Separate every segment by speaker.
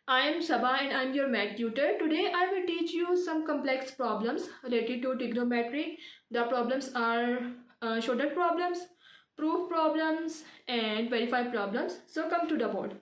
Speaker 1: I am Sabha and I am your math tutor. Today I will teach you some complex problems related to trigonometry. The problems are shortcut problems, proof problems and verify problems. So come to the board.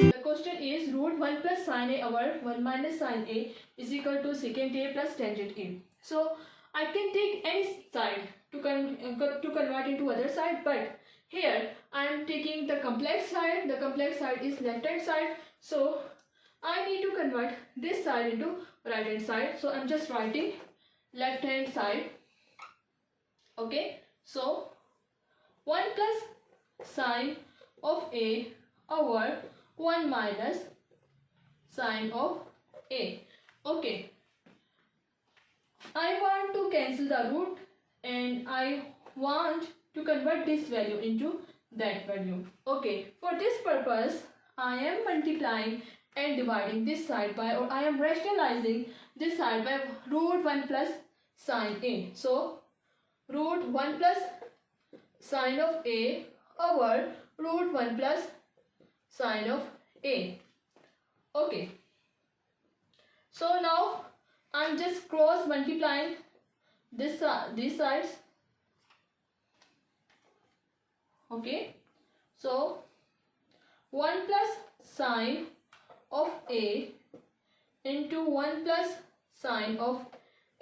Speaker 1: The question is root 1 plus sin a over 1 minus sin a is equal to secant a plus tangent a. So I can take any side to convert into other side, but here I am taking the complex side. The complex side is left hand side, so I need to convert this side into right hand side. So I am just writing left hand side. Okay, so 1 plus sine of a over 1 minus sine of a. Okay, I want to cancel the root and I want to convert this value into that value. Okay, for this purpose I am multiplying and dividing this side by, or I am rationalizing this side by root 1 plus sine a. So root 1 plus sine of a over root 1 plus sine of a. Okay, so now I'm just cross multiplying these sides. Okay, so 1 plus sine of a into 1 plus sine of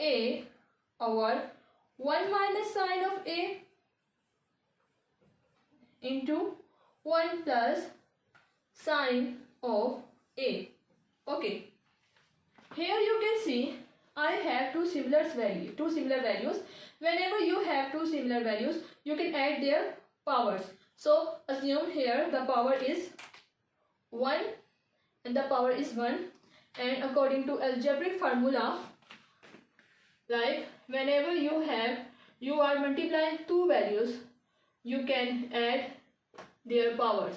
Speaker 1: a over 1 minus sine of a into 1 plus sine of a. Okay, here you can see I have two similar values. Whenever you have two similar values, you can add their powers. So assume here the power is 1 and the power is 1, and according to algebraic formula, like whenever you are multiplying two values, you can add their powers.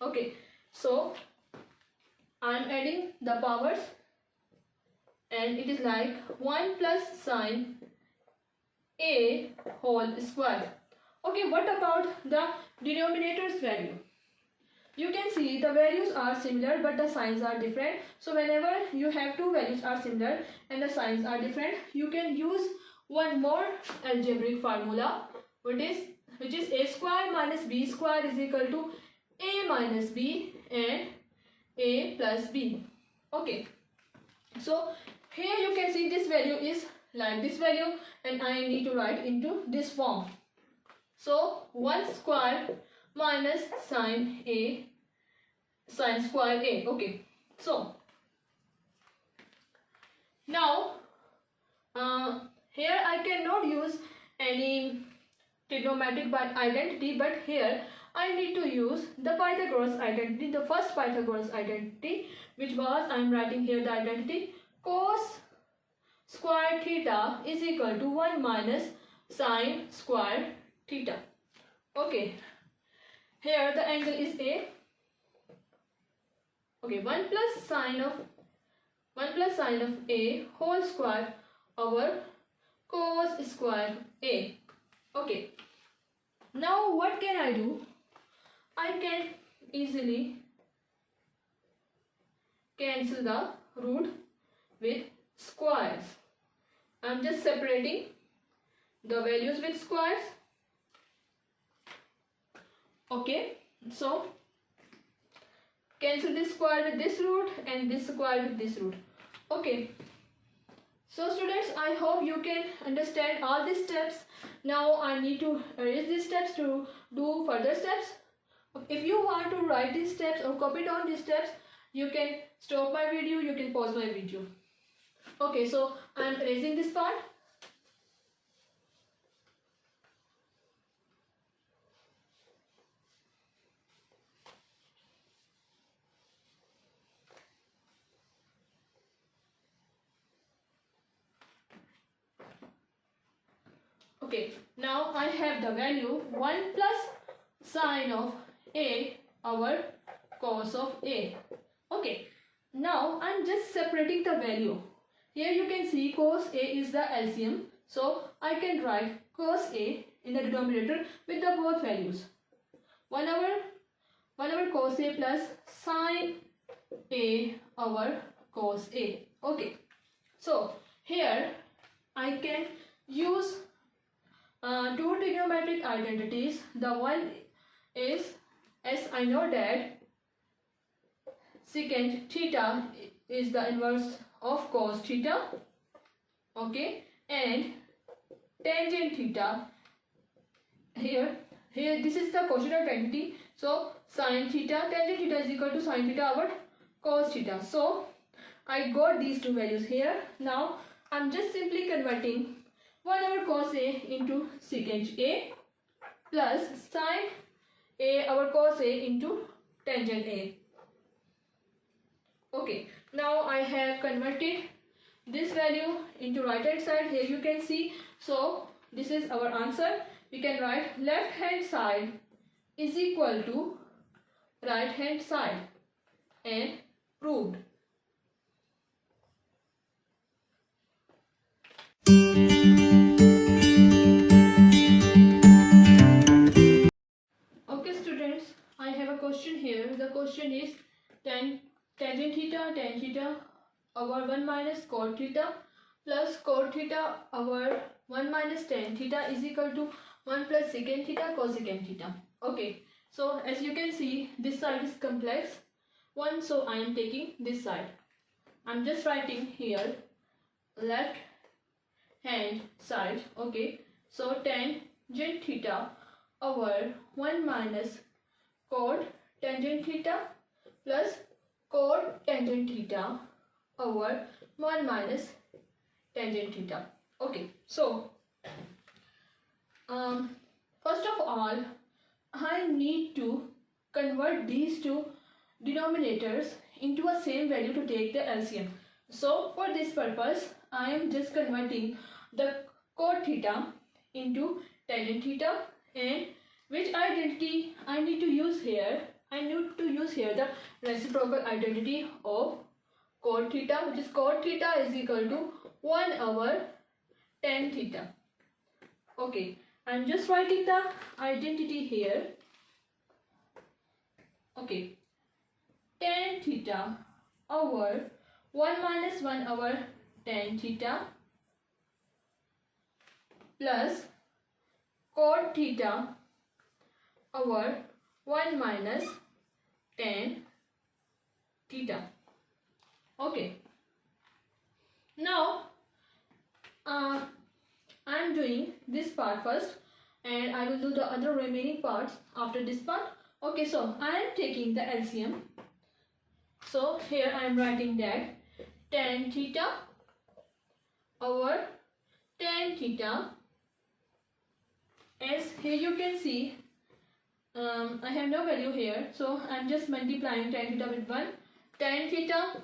Speaker 1: Okay, so I am adding the powers and it is like 1 plus sine a whole square. Okay, what about the denominator's value? You can see the values are similar but the signs are different. So whenever you have two values are similar and the signs are different, you can use one more algebraic formula, which is a square minus b square is equal to a minus b and a plus b. Okay, so here you can see this value is like this value and I need to write into this form. So 1 square minus sine square a. Okay, so now here I cannot use any trigonometric identity, but here I need to use the Pythagoras identity, the first Pythagoras identity, which was, I am writing here the identity, cos square theta is equal to 1 minus sine square theta. Okay, here the angle is a. Okay, 1 plus sine of a whole square over cos square a. Okay, now what can I do? I can easily cancel the root with squares. I am just separating the values with squares. Okay, so cancel this square with this root and this square with this root. Okay, so students, I hope you can understand all these steps. Now I need to erase these steps to do further steps. If you want to write these steps or copy down these steps, you can stop my video, you can pause my video. Okay, so I am erasing this part. Okay, now I have the value 1 plus sine of a over cos of a. Okay, now I am just separating the value. Here you can see cos a is the LCM, so I can write cos a in the denominator with the both values. 1 over cos A plus sin A over cos A. Okay. So here I can use two trigonometric identities. The one is, as I know that secant theta is the inverse of cos theta, okay, and tangent theta, here this is the quotient identity, so sin theta, tangent theta is equal to sin theta over cos theta. So I got these two values here. Now I'm just simply converting 1 over cos A into secant A plus sin A over cos A into tangent A. Okay, now I have converted this value into right hand side. Here you can see. So this is our answer. We can write left hand side is equal to right hand side, and proved. Okay students, I have a question here. The question is tangent theta over 1 minus cot theta plus cot theta over 1 minus tan theta is equal to 1 plus secant theta cosecant theta. Okay, so as you can see, this side is complex one, so I am taking this side. I'm just writing here left hand side. Okay, so tangent theta over 1 minus cot tangent theta plus cot tangent theta over 1 minus tangent theta. Okay, so first of all, I need to convert these two denominators into a same value to take the LCM. So for this purpose, I am just converting the cot theta into tangent theta, and which identity I need to use here? I need to use here the reciprocal identity of cot theta, which is cot theta is equal to 1 over tan theta. Okay, I'm just writing the identity here. Okay, tan theta over 1 minus 1 over tan theta plus cot theta over 1 minus tan theta. Okay, now I am doing this part first, and I will do the other remaining parts after this part. Okay, so I am taking the LCM. So here I am writing that tan theta over tan theta, as here you can see I have no value here, so I am just multiplying tan theta with 1. Tan theta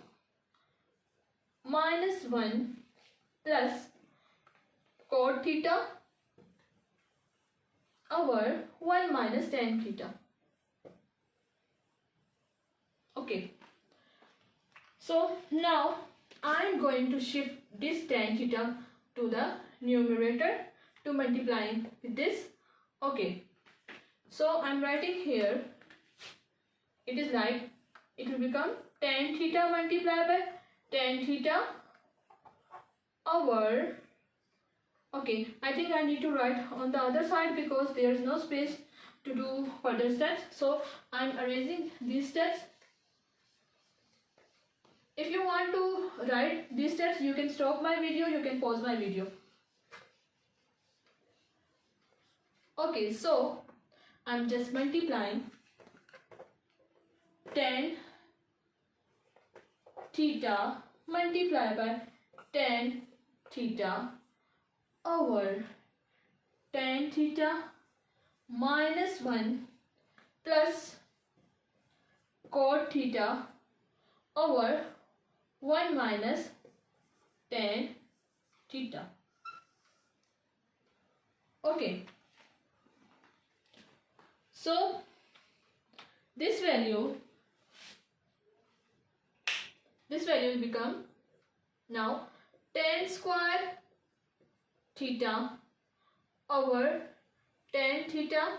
Speaker 1: minus 1 plus cot theta over 1 minus tan theta. Okay, so now I am going to shift this tan theta to the numerator to multiplying with this. Okay, so I am writing here, it is like, it will become tan theta multiplied by tan theta over, okay, I think I need to write on the other side because there is no space to do further steps, so I am erasing these steps. If you want to write these steps, you can stop my video, you can pause my video. Okay, so I'm just multiplying tan theta multiplied by tan theta over tan theta minus 1 plus cot theta over 1 minus tan theta. Okay, so this value will become now tan square theta over tan theta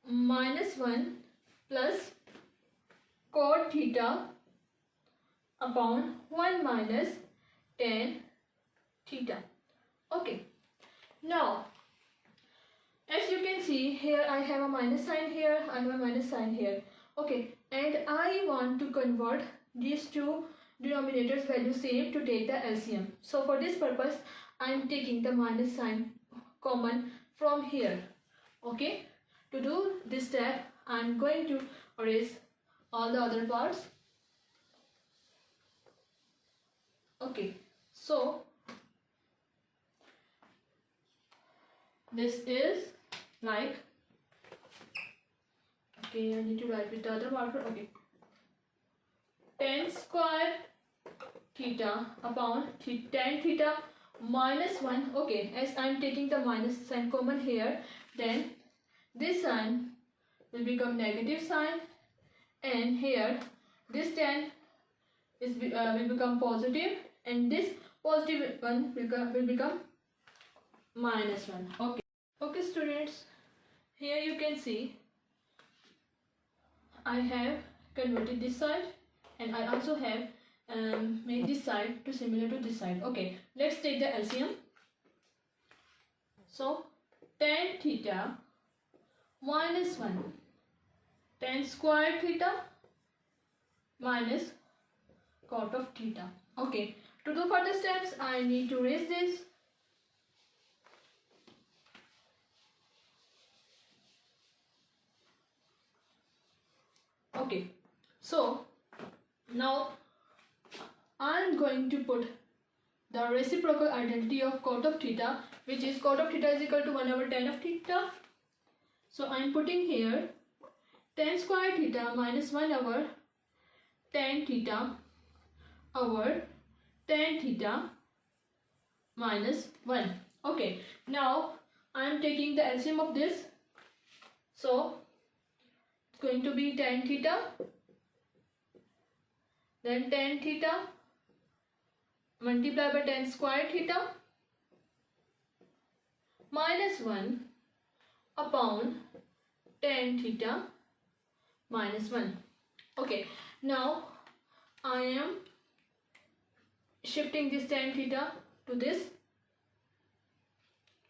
Speaker 1: minus 1 plus cot theta upon 1 minus tan theta. Okay. Now, as you can see, here I have a minus sign here, I have a minus sign here. Okay, and I want to convert these two denominators value same to take the LCM. So for this purpose, I am taking the minus sign common from here. Okay, to do this step, I am going to erase all the other parts. Okay, so this is like, okay, I need to write with the other marker. Okay, tan square theta upon tan theta minus 1. Okay, as I am taking the minus sign common here, then this sign will become negative sign, and here this tan is will become positive, and this positive one will become minus 1. Okay. Okay students, here you can see I have converted this side, and I also have made this side to similar to this side. Okay, let's take the LCM. So tan theta minus 1 tan square theta minus cot of theta. Okay, to do further steps, I need to erase this. Okay, so now I am going to put the reciprocal identity of cot of theta, which is cot of theta is equal to 1 over tan of theta. So I am putting here tan square theta minus 1 over tan theta over tan theta minus 1. Okay, now I am taking the LCM of this. So it's going to be tan theta, then tan theta multiplied by tan square theta minus 1 upon tan theta minus 1. Okay, now I am shifting this tan theta to this.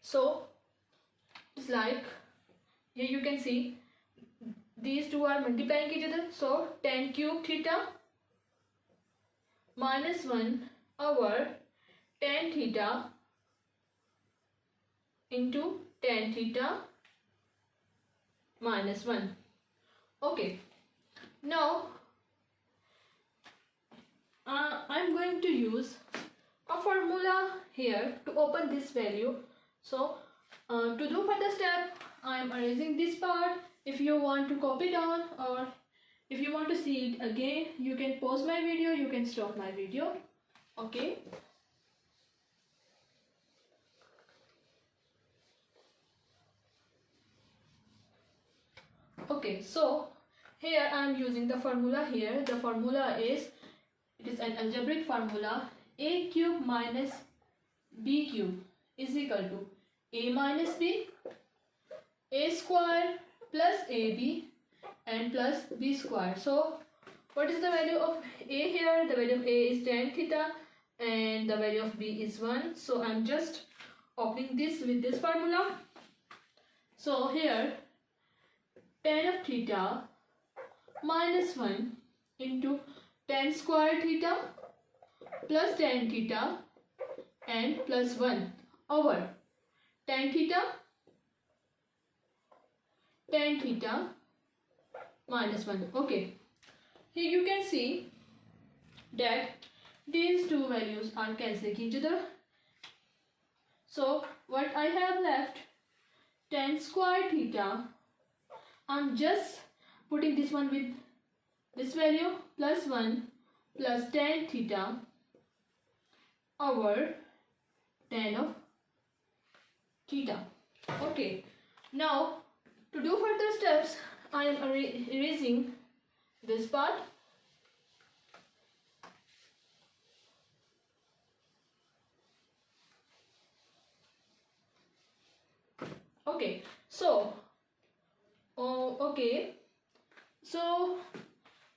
Speaker 1: So it's like, here you can see these two are multiplying each other. So tan cube theta minus 1 over tan theta into tan theta minus 1. Okay, now I'm going to use a formula here to open this value. So to do further step, I am erasing this part. If you want to copy down, or if you want to see it again, you can pause my video, you can stop my video. Okay. Okay, so here I am using the formula here. The formula is, it is an algebraic formula. A cube minus b cube is equal to a minus b, a square plus ab, and plus b square. So what is the value of a here? The value of a is tan theta, and the value of b is 1. So I am just opening this with this formula. So here tan of theta minus 1 into tan square theta plus tan theta and plus 1 over tan theta minus 1. Okay, here you can see that these two values are cancelling each other. So what I have left, tan square theta, I'm just putting this one with this value plus 1 plus tan theta over tan of theta. Okay, now to do further steps, I am erasing this part. Okay, so Oh, okay. So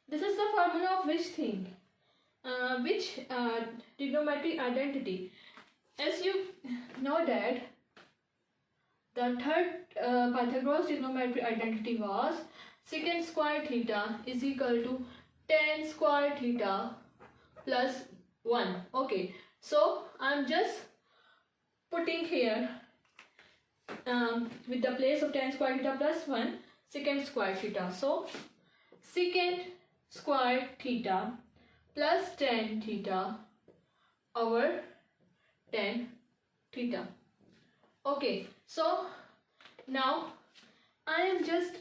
Speaker 1: this is the formula of which thing? Which trigonometric identity? As you know that the third Pythagoras trigonometric identity was secant square theta is equal to tan square theta plus 1. Okay, so I'm just putting here with the place of tan square theta plus 1 secant square theta. So secant square theta plus tan theta over tan theta. Okay, so now I am just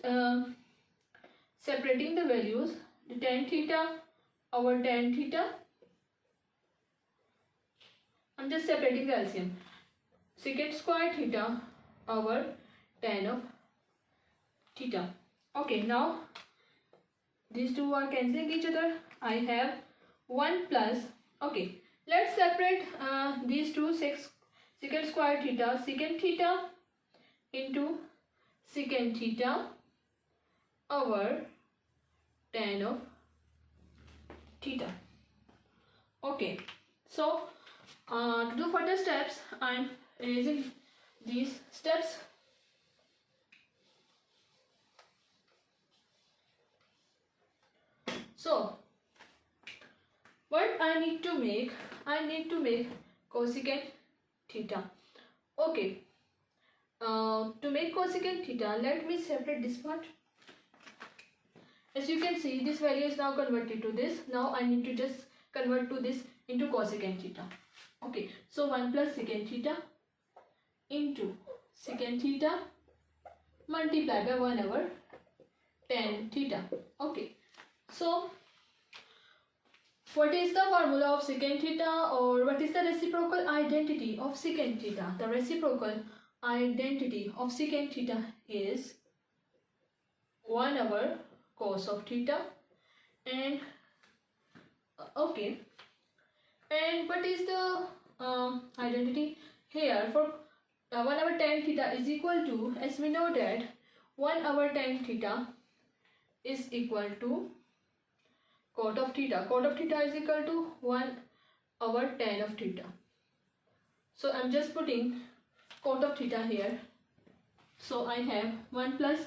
Speaker 1: separating the values, the tan theta over tan theta. I'm just separating the LCM. Secant square theta over tan of theta. Okay, now these two are cancelling each other. I have 1 plus. Okay, let's separate these two. Secant square theta, secant theta into secant theta over tan of theta. Okay, so to do further steps, I am erasing these steps. So what I need to make cosecant theta. Okay, to make cosecant theta, let me separate this part. As you can see, this value is now converted to this. Now I need to just convert to this into cosecant theta. Okay, so 1 plus secant theta into secant theta multiplied by 1 over tan theta. Okay, so what is the formula of secant theta, or what is the reciprocal identity of secant theta? The reciprocal identity of secant theta is 1 over cos of theta. And okay, and what is the identity here? For 1 over tan theta is equal to, as we know that 1 over tan theta is equal to cot of theta. Cot of theta is equal to 1 over tan of theta. So I'm just putting cot of theta here. So I have 1 plus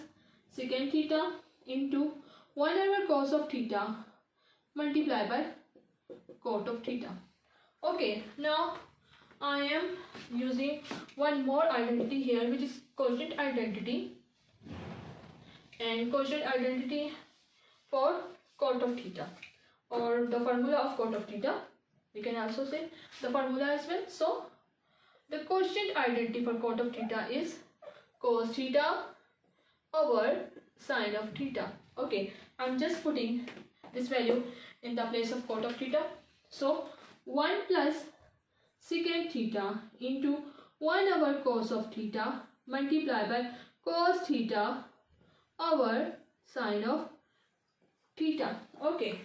Speaker 1: secant theta into 1 over cos of theta multiplied by cot of theta. Okay, now I am using one more identity here, which is quotient identity, and quotient identity for cot of theta, or the formula of cot of theta. We can also say the formula as well. So the quotient identity for cot of theta is cos theta over sine of theta. Okay, I'm just putting this value in the place of cot of theta. So 1 plus secant theta into 1 over cos of theta multiplied by cos theta over sine of theta. Okay,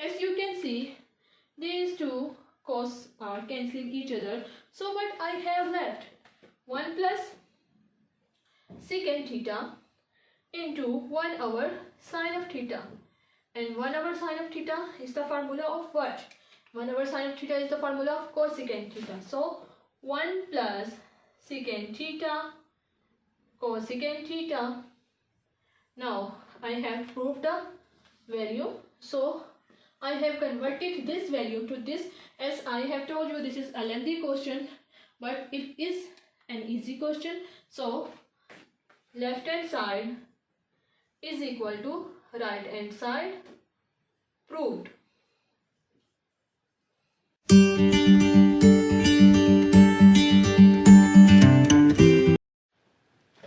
Speaker 1: as you can see, these two cos are cancelling each other. So what I have left, 1 plus secant theta into 1 over sine of theta, and 1 over sine of theta is the formula of what? 1 over sine of theta is the formula of cosecant theta. So 1 plus secant theta cosecant theta. Now I have proved the value. So I have converted this value to this. As I have told you, this is a lengthy question, but it is an easy question. So left hand side is equal to right hand side. Proved.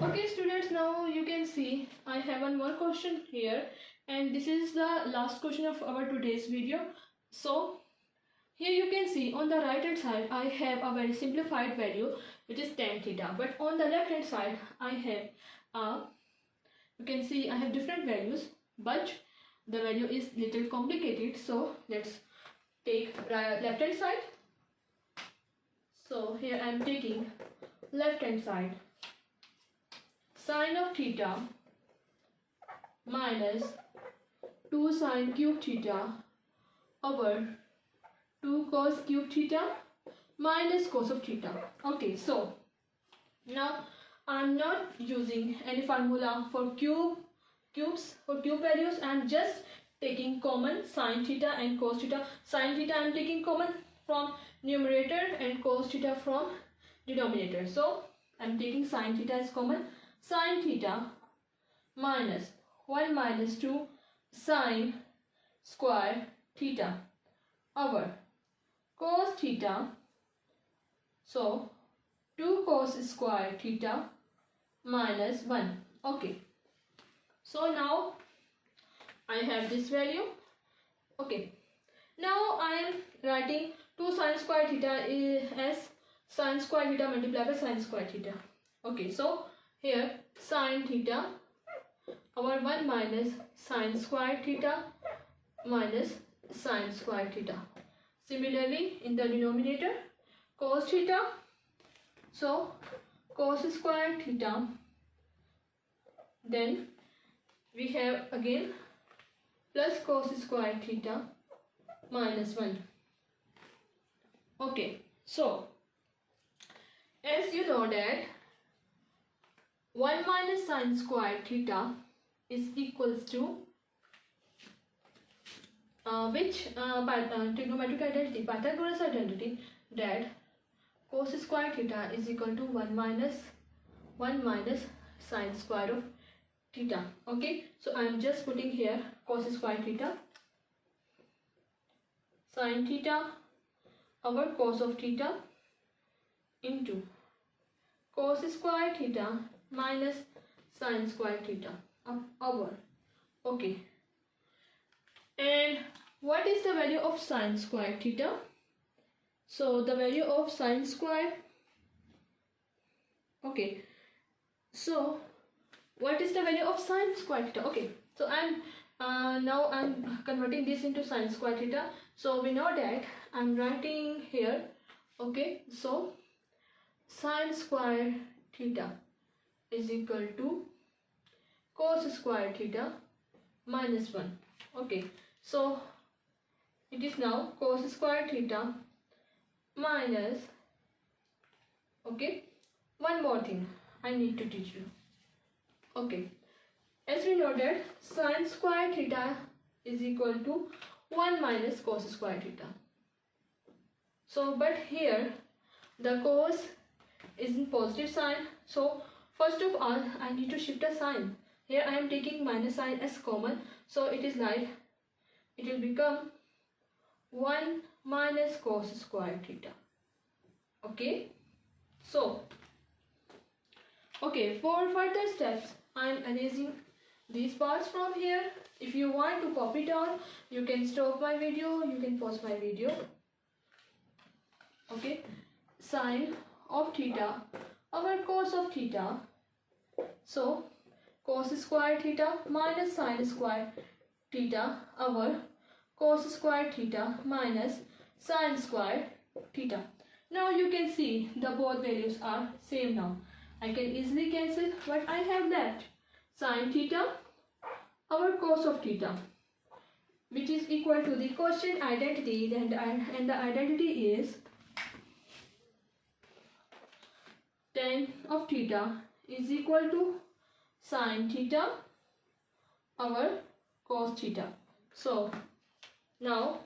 Speaker 1: Okay students, now you can see I have one more question here, and this is the last question of our today's video. So here you can see on the right hand side I have a very simplified value, which is tan theta, but on the left hand side I have you can see I have different values, but the value is little complicated. So let's take left hand side. So here I am taking left hand side. Sine of theta minus 2 sine cube theta over 2 cos cube theta minus cos of theta. Okay, so now I'm not using any formula for cubes for cube values. I'm just taking common sine theta and cos theta. Sine theta I'm taking common from numerator and cos theta from denominator. So I'm taking sine theta as common. Sine theta minus 1 minus 2 sine square theta over cos theta. So 2 cos square theta minus 1. Okay. So now I have this value. Okay. Now I am writing 2 sine square theta as sine square theta multiplied by sine square theta. Okay. So here sine theta over 1 minus sine square theta minus sine square theta. Similarly in the denominator cos theta. So cos square theta. Then we have again plus cos square theta minus 1. Okay, so as you know that 1 minus sine square theta is equals to trigonometric identity, Pythagoras identity, that cos square theta is equal to 1 minus sine square of theta. Okay, so I am just putting here cos square theta sine theta over cos of theta into cos square theta minus sine square theta over. Okay, and what is the value of sine square theta? So the value of sine square. Okay, so what is the value of sine square theta? Okay, so now I'm converting this into sine square theta. So we know that I'm writing here. Okay, so sine square theta is equal to cos square theta minus 1. Okay, so it is now cos square theta minus. Okay, one more thing I need to teach you. Okay, as we know that sine square theta is equal to 1 minus cos square theta. So but here the cos is in positive sign. So first of all I need to shift a sign. Here I am taking minus sign as common. So it is like it will become 1 minus cos square theta. Okay, so okay, for further steps I am erasing these parts from here. If you want to copy down, you can stop my video, you can pause my video. Okay, sine of theta over cos of theta. So cos square theta minus sine square theta over cos square theta minus sine square theta. Now you can see the both values are same now. I can easily cancel what I have left. Sine theta over cos of theta, which is equal to the quotient identity, and the identity is tan of theta is equal to sine theta over cos theta. So now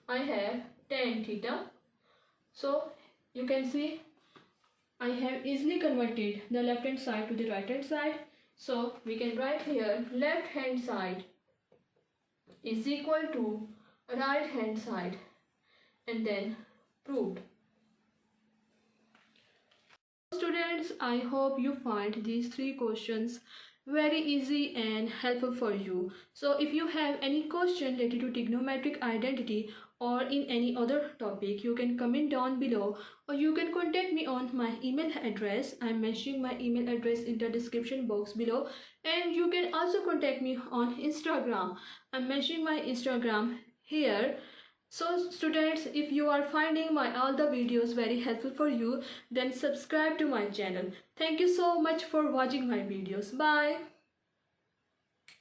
Speaker 1: I have tan theta. So you can see I have easily converted the left hand side to the right hand side. So we can write here left hand side is equal to right hand side, and then proved. Students, I hope you find these 3 questions very easy and helpful for you. So if you have any question related to trigonometric identity or in any other topic, you can comment down below, or you can contact me on my email address. I'm mentioning my email address in the description box below, and you can also contact me on Instagram. I'm mentioning my Instagram here. So students, if you are finding all the videos very helpful for you, then subscribe to my channel. Thank you so much for watching my videos. Bye.